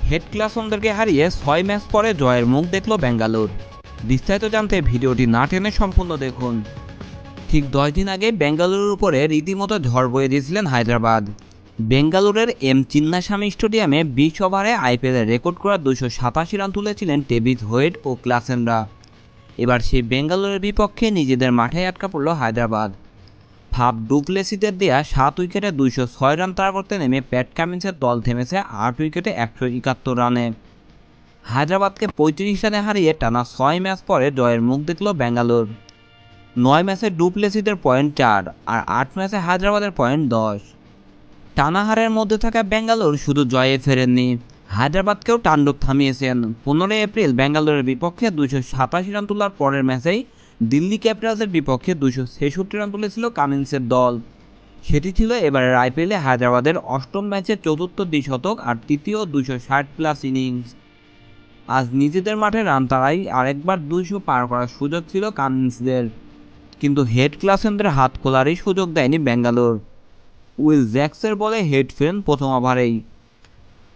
Head ক্লাসনদেরকে হারিয়ে ৬ match পরে জয়ের মুখ দেখল বেঙ্গালুর। বিস্তারিত জানতে ভিডিওটি না টেনে সম্পূর্ণ দেখুন। ঠিক 10 দিন আগে বেঙ্গালুরুর উপরে রীতিমতো ঝড় বয়ে দিয়েছিলেন হায়দ্রাবাদ। বেঙ্গালুরের এম চিন্নাস্বামী স্টেডিয়ামে 20 ওভারে আইপিএলে রেকর্ড করা 287 রান তুলেছিলেন ডেভিড হোয়েড ও ক্লাসেনরা। এবার সেই বেঙ্গালুরের বিপক্ষে নিজেদের মাঠে আটকা পড়ল হায়দ্রাবাদ। ফাফ ডু প্লেসিসের দেয়া 7 উইকেটে 206 রান তাড়া করতে নেমে প্যাট কামিন্সের দল থেমেছে 8 উইকেটে 171 রানে। হায়দ্রাবাদকে 35 রানে হারিয়ে টানা 6 ম্যাচ পরে জয়ের মুখ দেখল বেঙ্গালুর। 9 ম্যাচে ডু প্লেসিসের পয়েন্ট 4 আর 8 ম্যাচে হায়দ্রাবাদের পয়েন্ট 10। টানা হারের মধ্যে থাকা বেঙ্গালুর শুধু জয়ে ফেরেননি, হায়দ্রাবাদকেও তাণ্ডব থামিয়েছেন। 15 এপ্রিল বেঙ্গালুরের বিপক্ষে 287 রান তোলার পরের ম্যাচেই দিল্লি ক্যাপিটালসের বিপক্ষে 266 রান তুলেছিল কামিন্সের দল। সেটি ছিল এবারের আইপিএলে হায়দ্রাবাদের 8ম ম্যাচের চতুর্থ দ্বিশতক আর তৃতীয় 260+ ইনিংস। আজ নিজেদের মাঠে রান তাড়াই আরেকবার 200 পার করার সুযোগ ছিল কামিন্সদের, কিন্তু হেড ক্লাসেনদের হাত খোলারই সুযোগ দেয়নি বেঙ্গালুর। উইল জ্যাক্সের বলে হেড ফেরেন প্রথম ওভারেই।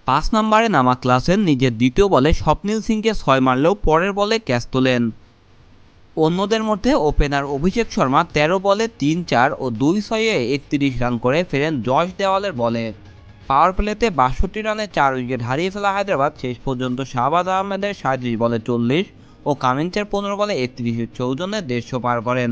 5 নম্বরে নামা ক্লাসেন নিজের দ্বিতীয় বলে স্বপ্নিল সিংকে 6 মারলেও পরের বলে ক্যাচ তোলেন। অন্যদের মধ্যে ওপেনার অভিষেক শর্মা 13 বলে 3-4 ও 2-6-এ 31 রান করে ফেরেন জশ দেওয়ালের বলে। পাওয়ার প্লেতে 62 রানে 4 উইকেট হারিয়ে ফেলা হায়দ্রাবাদ শেষ পর্যন্ত শাহবাজ আহমেদের 37 বলে 40 ও কামিন্সের 15 বলে 31-এর সৌজন্যে 150 পার করেন।